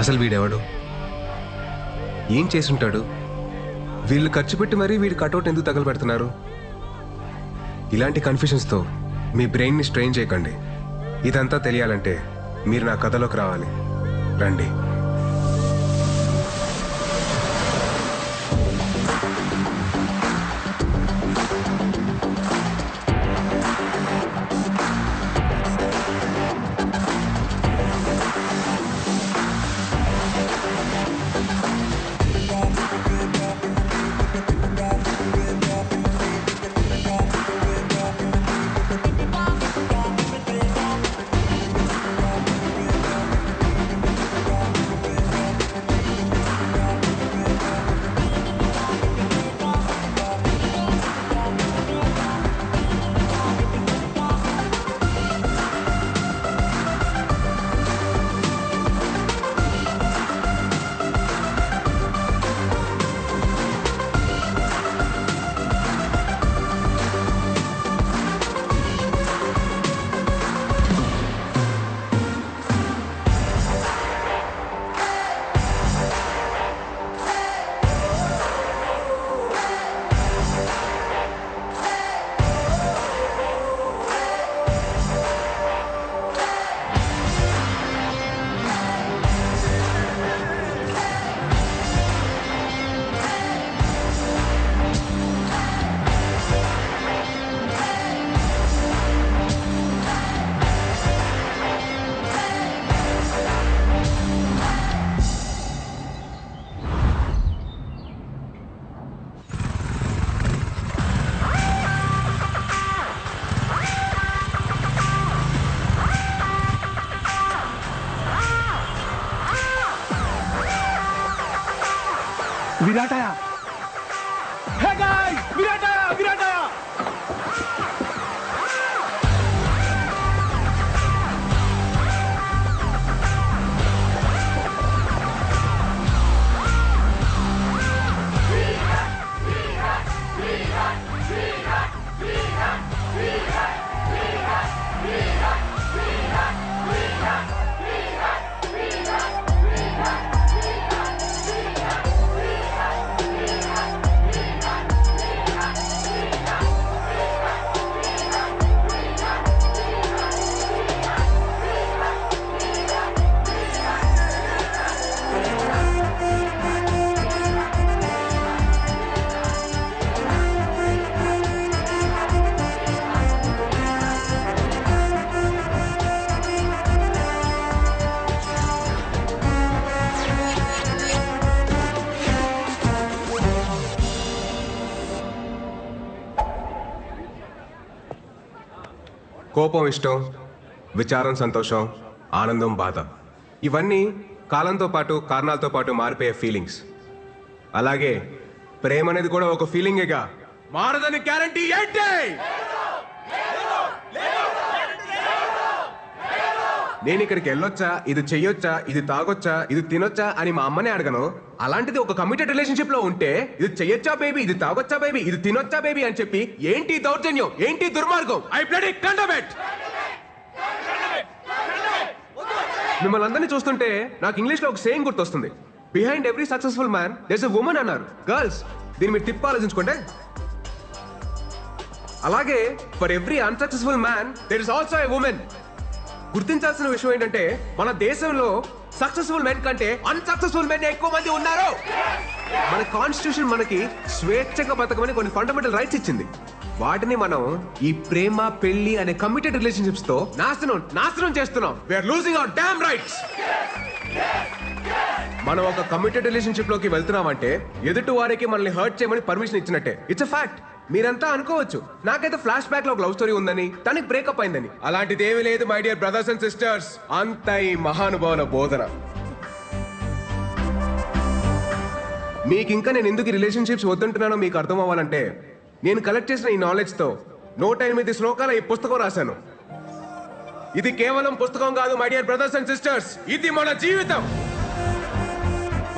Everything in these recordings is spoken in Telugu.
అసలు వీడెవడు? ఏం చేసుంటాడు? వీళ్ళు ఖర్చు పెట్టి మరీ వీడి కటౌట్ ఎందుకు తగలబెడుతున్నారు? ఇలాంటి కన్ఫ్యూషన్స్తో మీ బ్రెయిన్ని స్ట్రెయిన్ చేయకండి. ఇదంతా తెలియాలంటే మీరు నా కథలోకి రావాలి. రండి. विराट आया। Hey guys, विराट आया, विराट आया। కోపం ఇష్టం, విచారం సంతోషం, ఆనందం బాధ, ఇవన్నీ కాలంతో పాటు కారణాలతో పాటు మారిపోయే ఫీలింగ్స్. అలాగే ప్రేమ అనేది కూడా ఒక ఫీలింగేగా. మారదని గ్యారంటీ ఏంటి? నేను ఇక్కడికి వెళ్ళొచ్చా, ఇది చెయ్యొచ్చా, ఇది తాగొచ్చా, ఇది తినొచ్చా అని మా అమ్మనే అడగను. అలాంటిది ఒక కమిటెడ్ రిలేషన్షిప్ లో ఉంటే ఇది చెయ్యొచ్చా బేబీ, ఇది తాగొచ్చా బేబీ, ఇది తినొచ్చా బేబీ అని చెప్పి ఏంటి దౌర్జన్యం, ఏంటి దుర్మార్గం? I bloody condemn it. మిమ్మల్ని అందరినీ చూస్తుంటే నాకు ఇంగ్లీష్ లో ఒక సేయింగ్ గుర్తొస్తుంది. Behind every successful man there is a woman అన్నారు. గర్ల్స్, దీన్ని మీరు తిప్పి ఆలోచించుకోండి. అలాగే for every unsuccessful man there is also a women. గుర్తించాల్సిన విషయం ఏంటంటే మన దేశంలో సక్సెస్ఫుల్ మెన్ కంటే అన్సక్సెస్ఫుల్ మెన్ ఎక్కువ మంది ఉన్నారు. మన కాన్స్టిట్యూషన్ మనకి స్వేచ్ఛగా బతకమని కొన్ని ఫండమెంటల్ రైట్స్ ఇచ్చింది. వాటిని మనం ఈ ప్రేమ పెళ్లి అనే కమిటెడ్ రిలేషన్షిప్స్ తో నాశనం చేస్తున్నాం. We're losing our damn rights. మనం ఒక కమిటెడ్ రిలేషన్షిప్ లోకి వెళ్తున్నామంటే ఎదుటి వారికి మనల్ని హర్ట్ చేయమని పర్మిషన్ ఇచ్చినట్టే. It's a fact. మీరంతా అనుకోవచ్చు నాకైతే ఫ్లాష్ బ్యాక్ లో ఒక లవ్ స్టోరీ ఉందని, తనకి బ్రేకప్ అయిందని. అలాంటిది ఏమీ లేదు my dear brothers and sisters. అంత ఈ మహానుభావుల బోధన. మీకు ఇంకా నేను ఎందుకు రిలేషన్షిప్స్ వద్దంటున్నానో మీకు అర్థం అవ్వాలంటే, నేను కలెక్ట్ చేసిన ఈ నాలెడ్జ్ తో 108 శ్లోకాల ఈ పుస్తకం రాశాను. ఇది కేవలం పుస్తకం కాదు my dear brothers and sisters, ఇది మన జీవితం.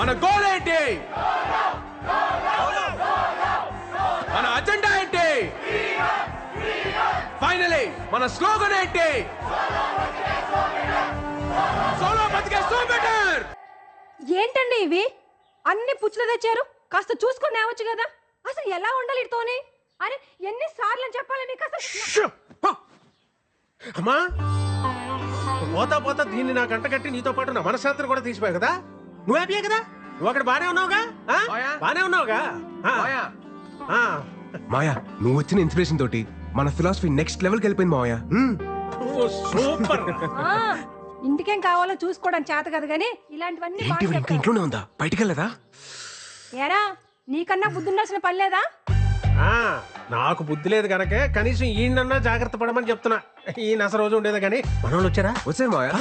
మన గోల్ ఏంటి? మన అజెండా ఏంటి? ఫైనలీ మన స్లోగన్ ఏంటి? సోలో బతికే సో బెటర్. ఏంటండి ఇవి అన్ని పుచ్చులు తెచ్చారు? కాస్త చూసుకొని నేవచ్చు కదా. అసలు ఎలా ఉండాలి ఇతోని? అరే ఎన్నిసార్లు చెప్పాలి మీకు అసలు? అమ్మా పోతా దీన్ని నా గంట కట్టి నీతో పాటు నా మనశ్శాంతిని కూడా తీసిపోయావు కదా. నువ్వు హ్యాపీయే కదా? నువ్వు అక్కడ బానే ఉన్నావుగా? బానే ఉన్నావుగా? మాయా, నువ్వు వచ్చిన ఇన్స్పిరేషన్ తోటి మన ఫిలాసఫీ నెక్స్ట్ లెవెల్కి వెళ్ళిపోయింది మాయా. సూపర్. ఇంటికేం కావాలో చూసుకోవడం చేత కదా గానీ ఇలాంటివన్నీ బాగా ఇంకా చెప్తారు. ఇంట్లోనే ఉందా? బయటికి వెళ్ళదా? ఏరా నీకన్నా బుద్ధి ఉండాల్సిన పని లేదా? నాకు బుద్ధి లేదు కనుకే కనీసం ఈయనన్నా జాగ్రత్త పడమని చెప్తున్నా. ఈయన అసలు రోజు ఉండేది కానీ మనోళ్ళు వచ్చారా? వచ్చారు మాయా.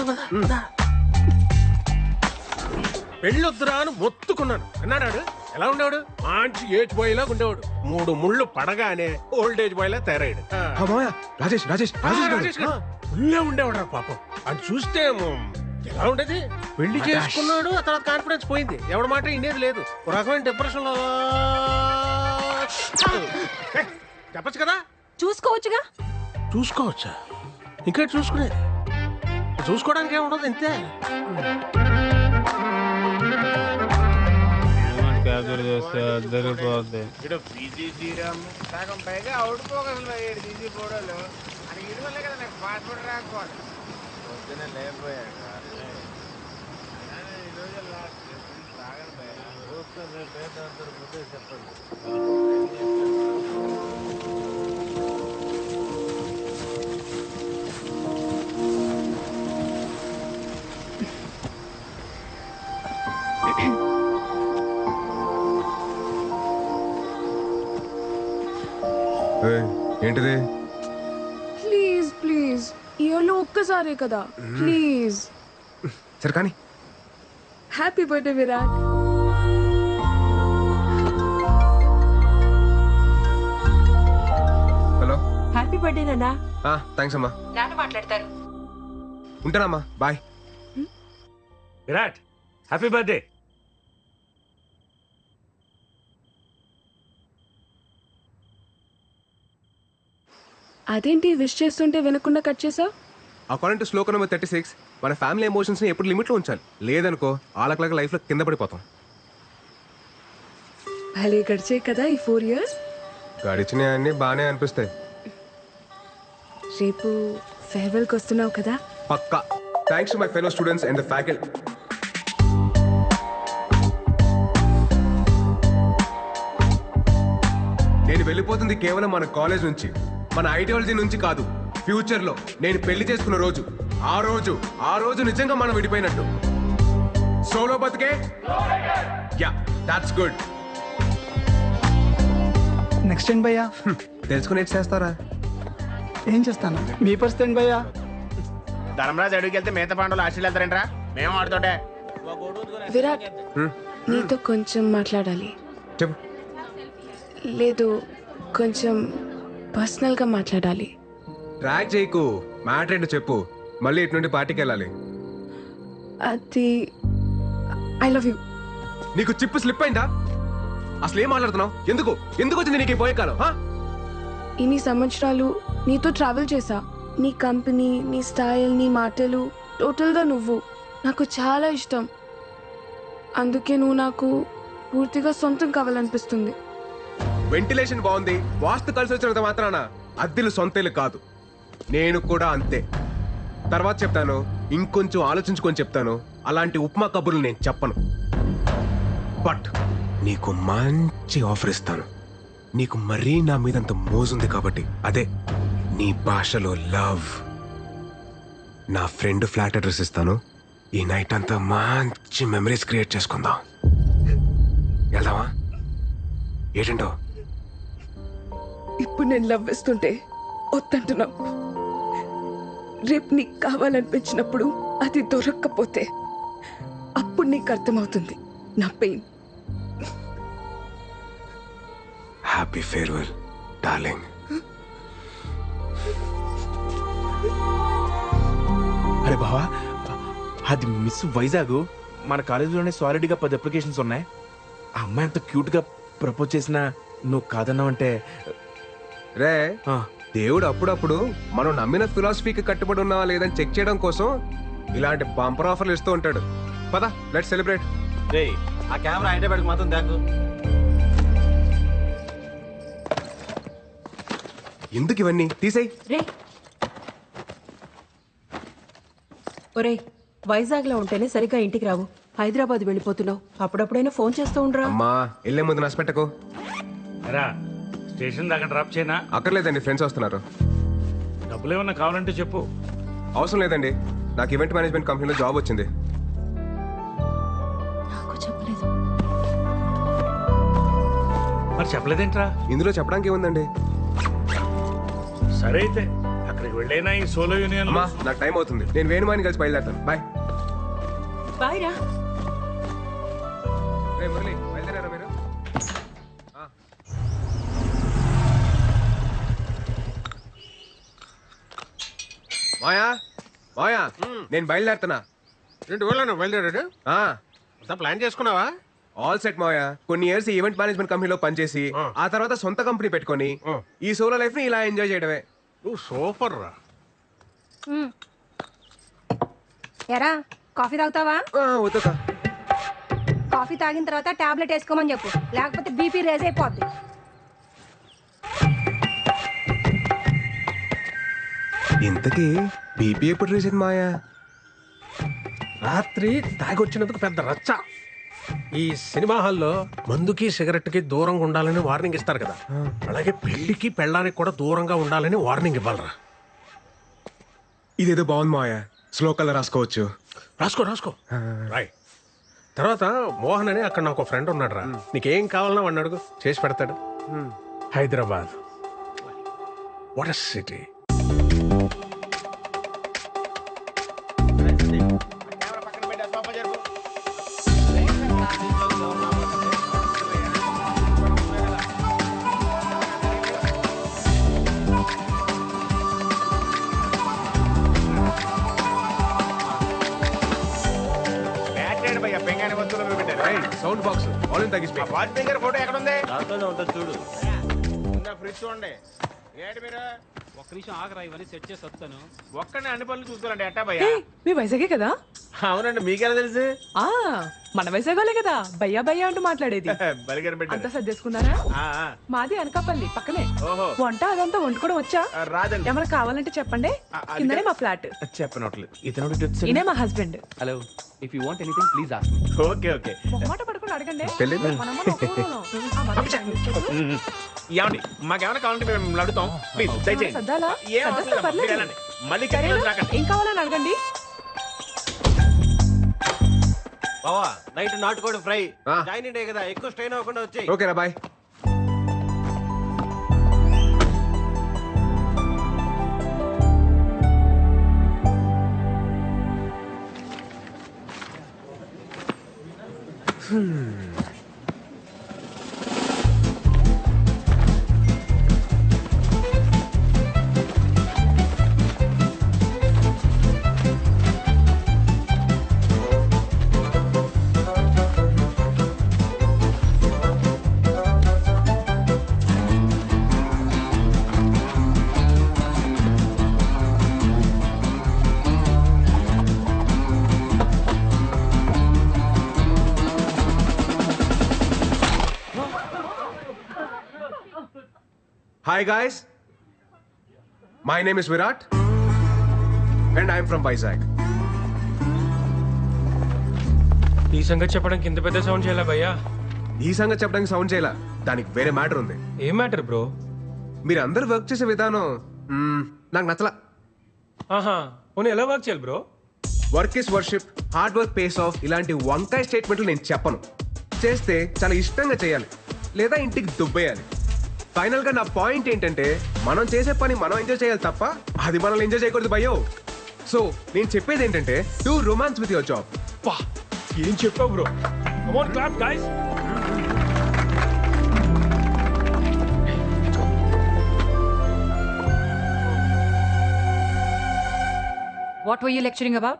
పెళ్ళొద్దురా అని మొత్తుకున్నాను. అన్నాడు. ఎలా ఉండేవాడు? మంచి ఏజ్ బాయ్ లాగా ఉండేవాడు. 3 ముళ్ళు పడగానే ఓల్డ్ ఏజ్ బాయ్ లా తయారయ్యాడు. మాయా, రాజేష్ ఉల్లే ఉండేవాడు రా పాపం. అది చూస్తే ఎలా ఉండేది? పెళ్లి చేసుకున్నాడు, ఆ తర్వాత కాన్ఫిడెన్స్ పోయింది. ఎవడి మాట ఇండేది లేదు. ఒక రకమైన డిప్రెషన్ లో. చెప్పచ్చు కదా. చూసుకోవచ్చుగా. చూసుకోవచ్చా? ఇంకా చూసుకునేది? చూసుకోవడానికి ఏముండదు, ఇంతే. సగం పైగా అవుట్ పోగలరు తీసి ఫోటోలు అని ఇది వల్లే కదా నాకు పాస్పోర్ట్ రాకపోవాలి. పొద్దున లేకపోయాక ఈరోజు లాస్ట్ సాగని చెప్పండి. ఏంటిది? ప్లీజ్ ప్లీజ్ ఇయర్లో ఒక్కసారే కదా ప్లీజ్. సరే కానీ. Happy birthday Virat. Hello. Happy birthday నాన్న. థ్యాంక్స్ అమ్మా. నాన్న మాట్లాడతారు. ఉంటానమ్మా, బాయ్. Virat happy birthday. అదేంటి విష్ చేస్తుంటే వినకుండా కట్ చేసావు? అకార్డింగ్ టు శ్లోక నెంబర్ 36 మన ఫ్యామిలీ ఎమోషన్స్ ని ఎప్పుడు లిమిట్ లో ఉంచాలి. లేదనుకో ఆలకలాగా లైఫ్ లో కింద పడిపోతాం. భలే గడిచే కదా ఈ 4 years. గడిచినవన్నీ బాగానే అనిపిస్తాయి. రేపు ఫేర్వెల్కి వస్తున్నావు కదా? పక్కా. Thanks to my fellow students and the faculty. నేను వెళ్ళిపోతుంది కేవలం మన కాలేజ్ నుంచి, మన ఐడియాలజీ నుంచి కాదు. ఫ్యూచర్ లో నేను పెళ్లి చేసుకున్న రోజు, ఆ రోజు నిజంగా మనం విడిపోయినట్టు. సోలో బతికే. Yeah, that's good. నెక్స్ట్ ఏంటి భయ్యా? తెలుసుకుని ఎట్ చేస్తారా? ఏం చేస్తాను? మీ పరిస్థితి ఏంటి భయ్యా? ధర్మరాజు అడుగుకి వెళ్తే మిగతా పాండవులు ఆశలు వెళ్తారంట్రా. మేము ఆడుతుంటే విరాట్ నీతో కొంచెం మాట్లాడాలి. చెప్పు. లేదు, కొంచెం పర్సనల్గా మాట్లాడాలి. ట్రాక్ చేయకు, మ్యాటర్ ఏంటో చెప్పు. మళ్ళీ ఇటు నుండి పార్టీకి వెళ్ళాలి. అది ఐ లవ్ యూ. నీకు చిప్పు స్లిప్ అయిందా? అసలు ఏం మాట్లాడుతున్నావు? ఎందుకు వచ్చింది నీకు ఈ పోయే కాలం? ఇన్ని సంవత్సరాలు నీతో ట్రావెల్ చేశా. నీ కంపెనీ, నీ స్టైల్, నీ మాటలు, టోటల్గా నువ్వు నాకు చాలా ఇష్టం. అందుకే నువ్వు నాకు పూర్తిగా సొంతం కావాలనిపిస్తుంది. వెంటిలేషన్ బాగుంది, వాస్తు కలిసి వచ్చినంత మాత్రాన అద్దెలు సొంతేలు కాదు. నేను కూడా అంతే. తర్వాత చెప్తాను, ఇంకొంచెం ఆలోచించుకొని చెప్తాను. అలాంటి ఉప్మా కబుర్లు నేను చెప్పను. బట్ నీకు మంచి ఆఫర్ ఇస్తాను. నీకు మరీ నా మీదంత మోజుంది కాబట్టి, అదే నీ భాషలో లవ్. నా ఫ్రెండ్ ఫ్లాట్ అడ్రస్ ఇస్తాను, ఈ నైట్ అంతా మంచి మెమరీస్ క్రియేట్ చేసుకుందాం. వెళ్దామా? ఏంటంటో? ఇప్పుడు నేను లవ్ వేస్తుంటే వద్దంటున్నావు. రేపు నీకు కావాలనిపించినప్పుడు అది దొరక్కపోతే అప్పుడు నీకు అర్థమవుతుంది నా పెయిన్. Happy farewell darling. అరే బావా, అది మిస్ వైజాగ్. మన కాలేజీలోనే సాలిడ్గా 10 అప్లికేషన్స్ ఉన్నాయి. ఆ అమ్మాయి అంత క్యూట్గా ప్రపోజ్ చేసినా నువ్వు కాదన్నావంటే రే, దేవుడు అప్పుడప్పుడు మనం నమ్మిన ఫిలాసఫీకి కట్టుబడి ఉన్నావా లేదని చెక్ చేయడం కోసం ఇలాంటి బంపర్ ఆఫర్లు ఇస్తూ ఉంటాడు. పద, లెట్స్ సెలబ్రేట్. ఆ కెమెరా హైదరాబాద్కి మాత్రం దాకు. ఎందుకు ఇవన్నీ? తీసేయ్. రే ఒరేయ్, వైజాగ్లో ఉంటేనే సరిగ్గా ఇంటికి రావు. హైదరాబాద్ వెళ్ళిపోతున్నావు. అప్పుడప్పుడైనా ఫోన్ చేస్తూ ఉండరా? అమ్మా, వెళ్ళే ముందు నష్టపెట్టకు. రా, స్టేషన్ దాకా డ్రాప్ చేయనా? అక్కర్లేదండి, ఫ్రెండ్స్ వస్తున్నారు. డబ్బులు ఏమన్నా కావాలంటే చెప్పు. అవసరం లేదండి, నాకు ఈవెంట్ మేనేజ్మెంట్ కంపెనీలో జాబ్ వచ్చింది. నాకు చెప్పలేదు. మరి చెప్పలేదేంట్రా? ఇందులో చెప్పడానికి ఏముందండి? సరే అయితే అక్కడికి వెళ్ళైనా ఈ సోలో యూనియన్. అమ్మా, నాకు టైం అవుతుంది. నేను వేణుమాని కలిసి బయలుదేరుతాను. బాయ్. బాయ్ రా. రే మురళి, బయలుదేరారా మీరు? మాయా, మాయా, నేను బయలుదేరుతున్నా. ఏంటి ఊళ్ళో బయలుదేరాడు? అంతా ప్లాన్ చేసుకున్నావా? ఆల్ సెట్ మాయా. కొన్ని ఇయర్స్ ఈవెంట్ మేనేజ్మెంట్ కంపెనీలో పనిచేసి ఆ తర్వాత సొంత కంపెనీ పెట్టుకొని ఈ సోలో లైఫ్ ని ఇలా ఎంజాయ్ చేయడమే. నువ్వు సూపర్ రా. ఎరా, కాఫీ తాగుతావా? వద్దుకా. కాఫీ తాగిన తర్వాత టాబ్లెట్ వేసుకోమని చెప్పు, లేకపోతే బీపీ రేజ్ అయిపోద్ది. ఇంతకీ బీపీ ఎప్పుడు రీసెంట్ మాయా? రాత్రి తాగొచ్చినందుకు పెద్ద రచ్చ. ఈ సినిమా హాల్లో మందుకి సిగరెట్ కి దూరంగా ఉండాలని వార్నింగ్ ఇస్తారు కదా, అలాగే పెళ్లికి పెళ్ళానికి కూడా దూరంగా ఉండాలని వార్నింగ్ ఇవ్వాలరా. ఇదేదో బాగుంది మాయా, స్లో కలర్ రాసుకోవచ్చు. రాసుకో రాసుకో. రాయ్. తర్వాత మోహన్ అని అక్కడ నాకు ఫ్రెండ్ ఉన్నాడు రా, నీకేం కావాలన్నా వాడిని అడుగు, చేసి పెడతాడు. Hyderabad what a city. Sound box volume తగ్గిస్తే. వాజ్పేయి గారి ఫోటో ఎక్కడ ఉంది? దాంట్లోనే ఉంటుంది చూడు. ఫ్రిడ్జ్ చూడండి. ఏంటి మీరు ఒక్క నిమిషం ఆగరా, ఇవన్నీ సెట్ చేసి వస్తాను. ఒక్కనే అన్ని పనులు చూసుకోవాలండి. ఎట్టా భయ్యా? మీ వైజాగే కదా? అవునండి, మీకెలా తెలుసు? మన వైజాగ్ కదా భయ్యా భయ్యా అంటూ మాట్లాడేది. బలిగారు పెట్టారు. అంతా సర్దేసుకున్నారా? మాది అనకాపల్లి పక్కనే. వంట అదంతా వండుకోవడం వచ్చా? రాదండి. ఏమైనా కావాలంటే చెప్పండి, కిందనే మా ఫ్లాట్. చెప్పనట్లేదు. ఇతను ఈయనే మా husband. Hello, if you want anything please ask me. Okay okay. మాట పడుకుని అడగండి. పెళ్ళిందా? మనమ్మ ఒక్క ఊరులో. ఏమండి, మాకేమైనా కావాలంటే మేము అడుగుతాం. ప్లీజ్ దయచేయండి. సర్దాలా? ఏం అవసరం సర్దేస్తే లేదు. పర్లేదు. మీరు వెళ్ళండి. మళ్ళీ సరేనా? కిందకి రాకండి. ఏం కావాలని అడగండి. బావా, నైట్ నాటుకోడి ఫ్రై. జాయిన్ డే కదా, ఎక్కువ స్ట్రెయిన్ అవ్వకుండా వచ్చాయి. ఓకేరా, bye. Hi guys, my name is Virat and I am from Vizag. ఈ సంగతి చెప్పడానికి ఇంత పెద్ద సౌండ్ చేయాలా భయ్యా? ఈ సంగతి చెప్పడానికి సౌండ్ చేయాల, దానికి వేరే మ్యాటర్ ఉంది. ఏం మ్యాటర్ బ్రో? మీరు అందరు వర్క్ చేసే విధానం నాకు నచ్చలా. ఆహా, పోనీ ఎలా వర్క్ చేయాలి bro? Work is worship, hard work pays of ఇలాంటి వంకాయ స్టేట్మెంట్లు నేను చెప్పను. చేస్తే చాలా ఇష్టంగా చేయాలి, లేదా ఇంటికి దుబ్బేయాలి. ఫైనల్ గా నా పాయింట్ ఏంటంటే మనం చేసే పని మనం ఎంజాయ్ చేయాలి తప్ప అది మనల్ని ఎంజాయ్ చేయకూడదు భయ్యో. సో నేను చెప్పేది ఏంటంటే do romance with your job. పా, ఏం చెప్పావు bro? Come on clap guys. What were you lecturing about?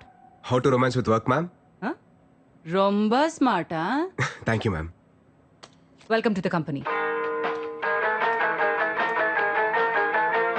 How to romance with work, ma'am. Romba smart, huh? Thank you ma'am. Welcome to the company.